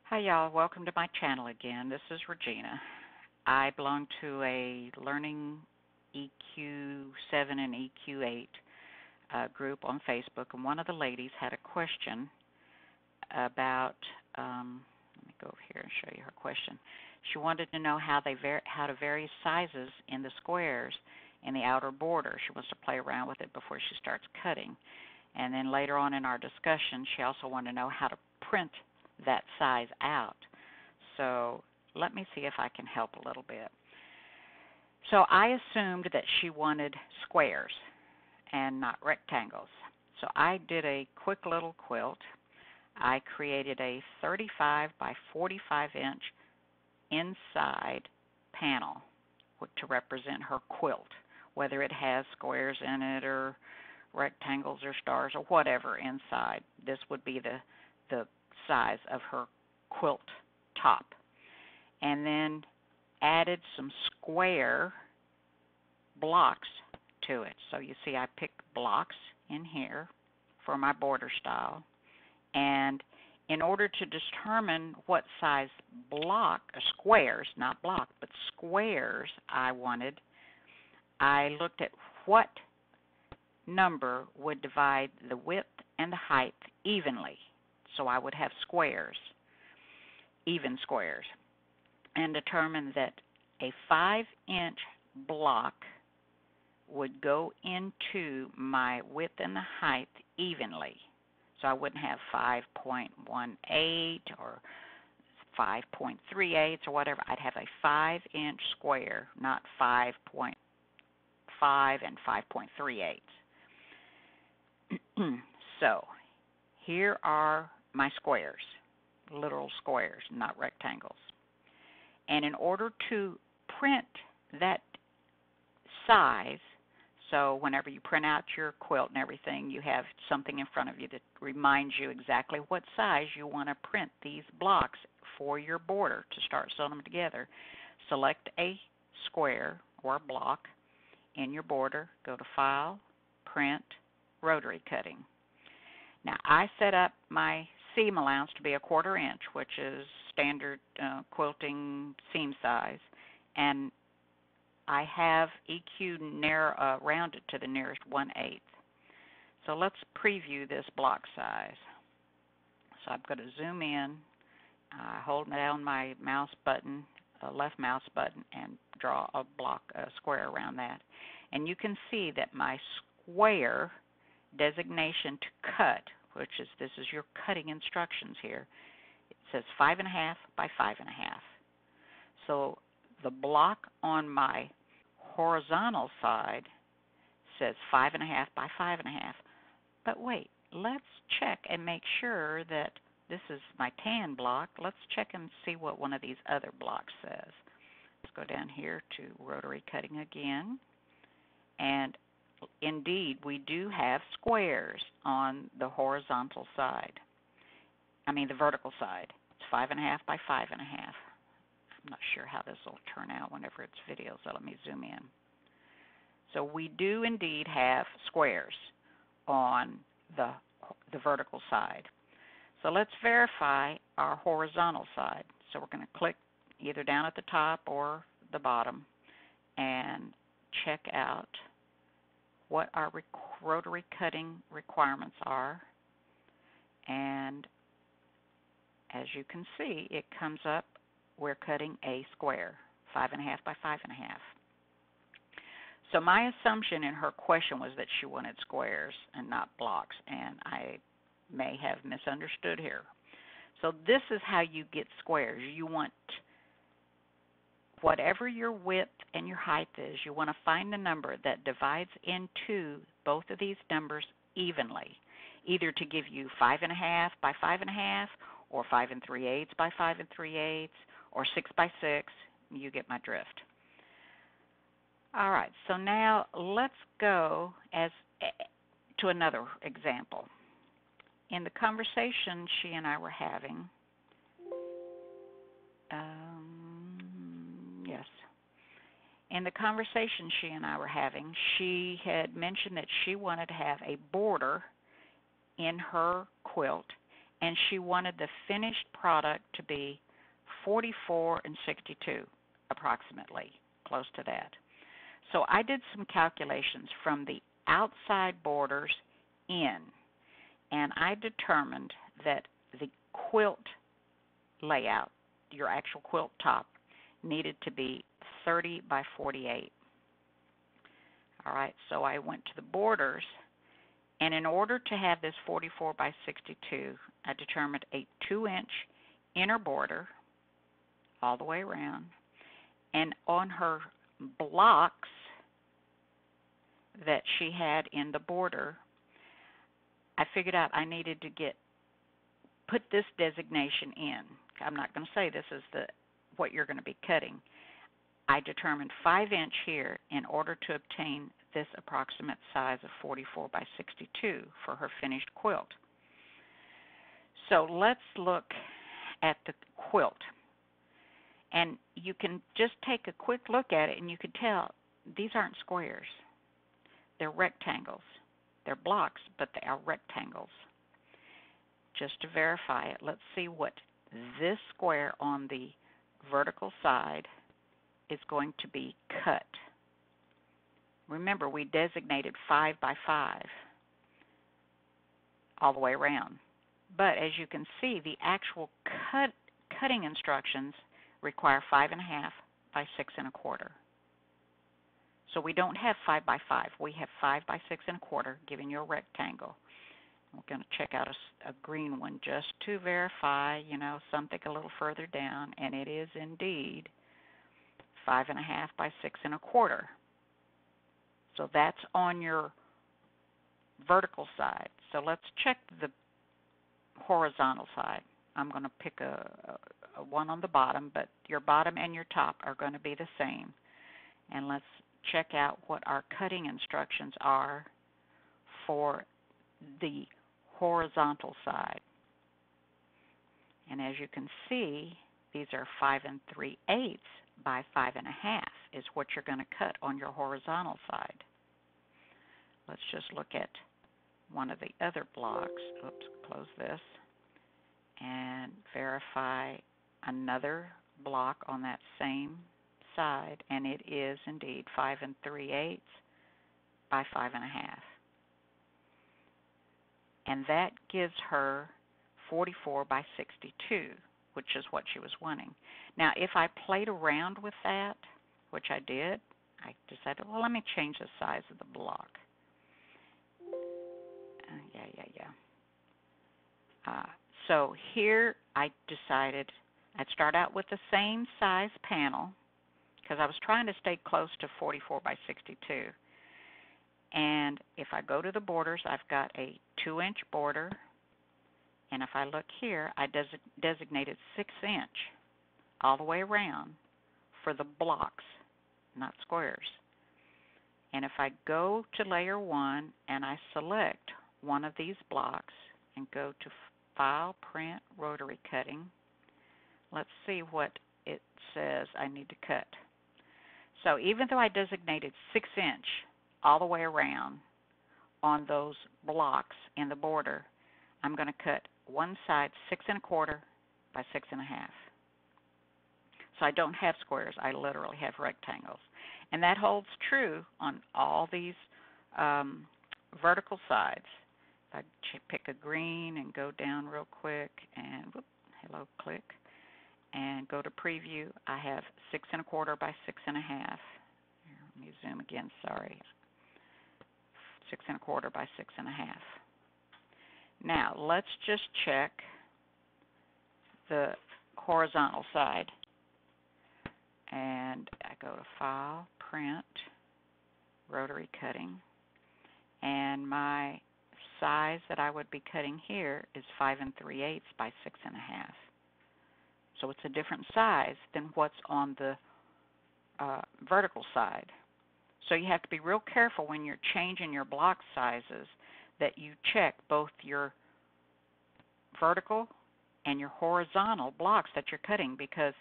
Hi y'all, welcome to my channel again. This is Regina. I belong to a Learning EQ7 and EQ8 group on Facebook, and one of the ladies had a question about, let me go over here and show you her question. She wanted to know how to vary sizes in the squares in the outer border. She wants to play around with it before she starts cutting. And then later on in our discussion, she also wanted to know how to print that size out. So let me see if I can help a little bit. So I assumed that she wanted squares and not rectangles. So I did a quick little quilt. I created a 35 by 45 inch inside panel to represent her quilt, whether it has squares in it or rectangles or stars or whatever inside. This would be the size of her quilt top. And then added some square blocks to it. So you see I picked blocks in here for my border style. And in order to determine what size block, or squares, not block, but squares I wanted, I looked at what number would divide the width and the height evenly. So I would have squares, even squares, and determined that a 5-inch block would go into my width and the height evenly. So I wouldn't have 5.18 or 5.38 or whatever. I'd have a 5-inch square, not 5.5 and 5.38. So here are my squares, literal squares, not rectangles. And in order to print that size, so whenever you print out your quilt and everything, you have something in front of you that reminds you exactly what size you want to print these blocks for your border to start sewing them together. Select a square or block in your border, go to File, Print, Rotary Cutting. Now I set up my seam allowance to be a 1/4 inch, which is standard quilting seam size, and I have EQ rounded to the nearest 1/8. So let's preview this block size. So I'm going to zoom in, hold down my mouse button, left mouse button, and draw a square around that. And you can see that my square designation to cut, which is, this is your cutting instructions here, it says 5.5 by 5.5. So the block on my horizontal side says 5.5 by 5.5. But wait, let's check and make sure that this is my tan block. Let's check and see what one of these other blocks says. Let's go down here to Rotary Cutting again. And indeed, we do have squares on the horizontal side. The vertical side. It's 5.5 by 5.5. I'm not sure how this will turn out whenever it's video, so let me zoom in. So we do indeed have squares on the vertical side. So let's verify our horizontal side. So we're going to click either down at the top or the bottom and check out what our rotary cutting requirements are. And as you can see, it comes up, we're cutting a square, 5.5 by 5.5. So my assumption in her question was that she wanted squares and not blocks, and I may have misunderstood here. So this is how you get squares. You want whatever your width and your height is, you want to find a number that divides into both of these numbers evenly, either to give you 5.5 by 5.5 or 5 3/8 by 5 3/8 or 6 by 6. You get my drift. All right, so now let's go to another example. In the conversation she and I were having, she had mentioned that she wanted to have a border in her quilt, and she wanted the finished product to be 44 and 62, approximately, close to that. So I did some calculations from the outside borders in, and I determined that the quilt layout, your actual quilt top, needed to be 30 by 48. All right, so I went to the borders, and in order to have this 44 by 62, I determined a 2-inch inner border all the way around, and on her blocks that she had in the border, I figured out I needed to put this designation in. I'm not going to say this is what you're going to be cutting. I determined 5-inch here in order to obtain this approximate size of 44 by 62 for her finished quilt. So let's look at the quilt. And you can just take a quick look at it and you can tell these aren't squares. They're rectangles. They're blocks, but they are rectangles. Just to verify it, let's see what this square on the vertical side is going to be cut. Remember, we designated 5 by 5 all the way around. But as you can see, the actual cutting instructions require 5.5 by 6 1/4. So we don't have 5 by 5. We have 5 by 6 1/4, giving you a rectangle. We're going to check out a green one just to verify, something a little further down, and it is indeed 5.5 by 6 1/4. So that's on your vertical side. So let's check the horizontal side. I'm going to pick a one on the bottom, but your bottom and your top are going to be the same. And let's check out what our cutting instructions are for the horizontal side. And as you can see, these are 5 3/8 by 5.5 is what you're going to cut on your horizontal side. Let's just look at one of the other blocks. Oops, close this. And verify another block on that same side, and it is indeed 5 3/8 by 5.5. And that gives her 44 by 62, which is what she was wanting. Now, if I played around with that, which I did, I decided, well, let me change the size of the block. So here I decided I'd start out with the same size panel because I was trying to stay close to 44 by 62. And if I go to the borders, I've got a 2-inch border. And if I look here, I designated 6-inch all the way around for the blocks, not squares. And if I go to layer 1 and I select one of these blocks and go to File, Print, Rotary Cutting, let's see what it says I need to cut. So even though I designated 6-inch all the way around on those blocks in the border, I'm going to cut one side 6 1/4 by 6.5. So I don't have squares. I literally have rectangles. And that holds true on all these vertical sides. If I pick a green and go down real quick and hello, click, and go to preview, I have 6 1/4 by 6.5. Here, let me zoom again, sorry. 6 1/4 by 6.5. Now, let's just check the horizontal side. And I go to File, Print, Rotary Cutting. And my size that I would be cutting here is 5 3/8 by 6.5. So it's a different size than what's on the vertical side. So you have to be real careful when you're changing your block sizes that you check both your vertical and your horizontal blocks that you're cutting, because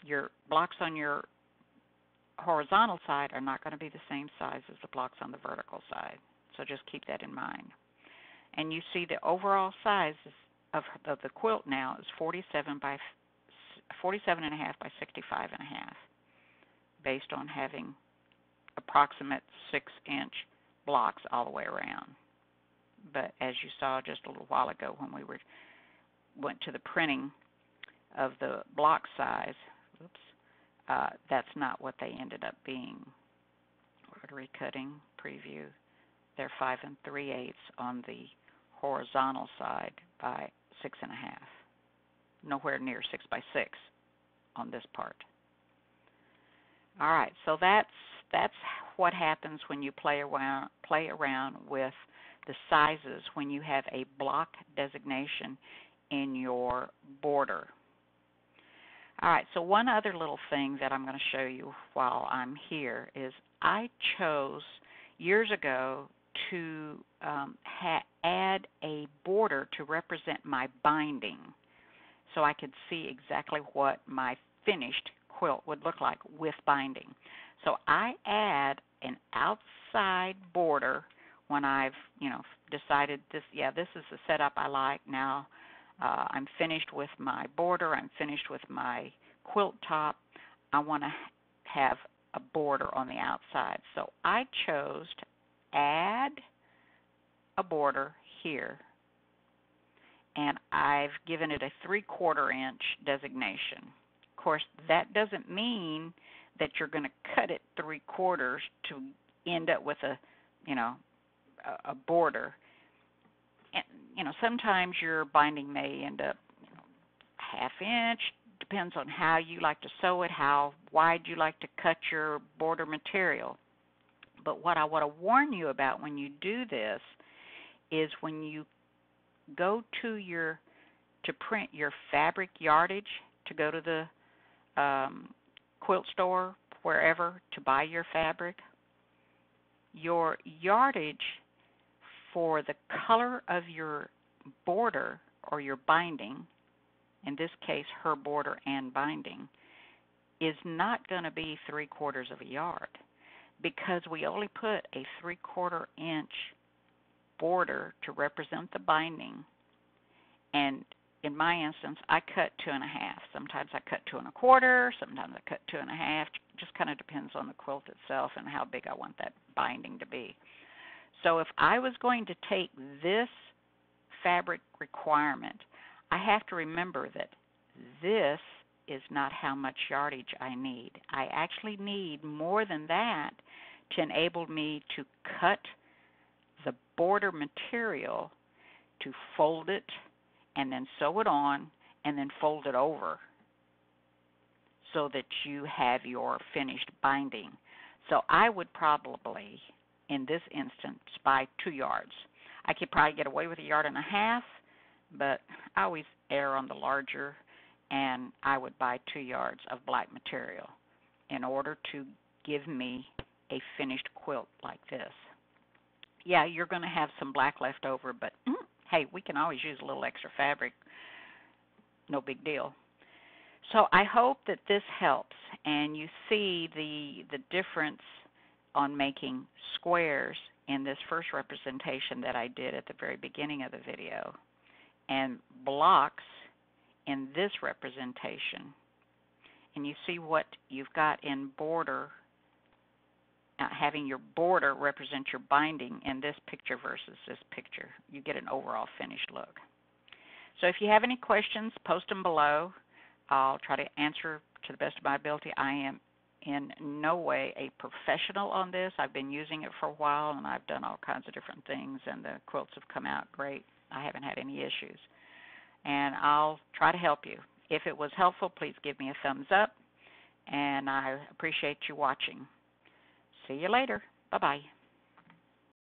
your blocks on your horizontal side are not going to be the same size as the blocks on the vertical side. So just keep that in mind. And you see the overall size of the quilt now is 47 by 47.5 by 65.5, based on having approximate 6-inch blocks all the way around. But as you saw just a little while ago when we went to the printing of the block size, that's not what they ended up being. Rotary Cutting preview, they're 5 3/8 on the horizontal side by 6.5. Nowhere near 6 by 6 on this part. All right, so that's what happens when you play around with the sizes when you have a block designation in your border. All right, so one other little thing that I'm going to show you while I'm here is I chose years ago to add a border to represent my binding, so I could see exactly what my finished quilt would look like with binding. So I add an outside border when I've decided this is the setup I like. Now I'm finished with my border, I'm finished with my quilt top, I want to have a border on the outside. So I chose to add a border here, and I've given it a 3/4 inch designation. Of course, that doesn't mean that you're going to cut it 3/4 to end up with a border. And sometimes your binding may end up 1/2 inch. Depends on how you like to sew it, how wide you like to cut your border material. But what I want to warn you about when you do this is when you go to print your fabric yardage, to go to the quilt store, wherever, to buy your fabric, your yardage for the color of your border or your binding, in this case her border and binding, is not going to be 3/4 of a yard, because we only put a 3/4 inch border to represent the binding. And in my instance, I cut 2.5. Sometimes I cut 2 1/4. Sometimes I cut 2.5. Just kind of depends on the quilt itself and how big I want that binding to be. So if I was going to take this fabric requirement, I have to remember that this is not how much yardage I need. I actually need more than that to enable me to cut the border material, to fold it, and then sew it on, and then fold it over, so that you have your finished binding. So I would probably, in this instance, buy 2 yards. I could probably get away with 1.5 yards, but I always err on the larger, and I would buy 2 yards of black material in order to give me a finished quilt like this. Yeah, you're going to have some black left over, but hey, we can always use a little extra fabric. No big deal. So I hope that this helps, and you see the difference on making squares in this first representation that I did at the very beginning of the video, and blocks in this representation. And you see what you've got in border, having your border represent your binding in this picture versus this picture. You get an overall finished look. So if you have any questions, post them below. I'll try to answer to the best of my ability. I am in no way a professional on this. I've been using it for a while, and I've done all kinds of different things, and the quilts have come out great. I haven't had any issues. And I'll try to help you. If it was helpful, please give me a thumbs up, and I appreciate you watching. See you later. Bye-bye.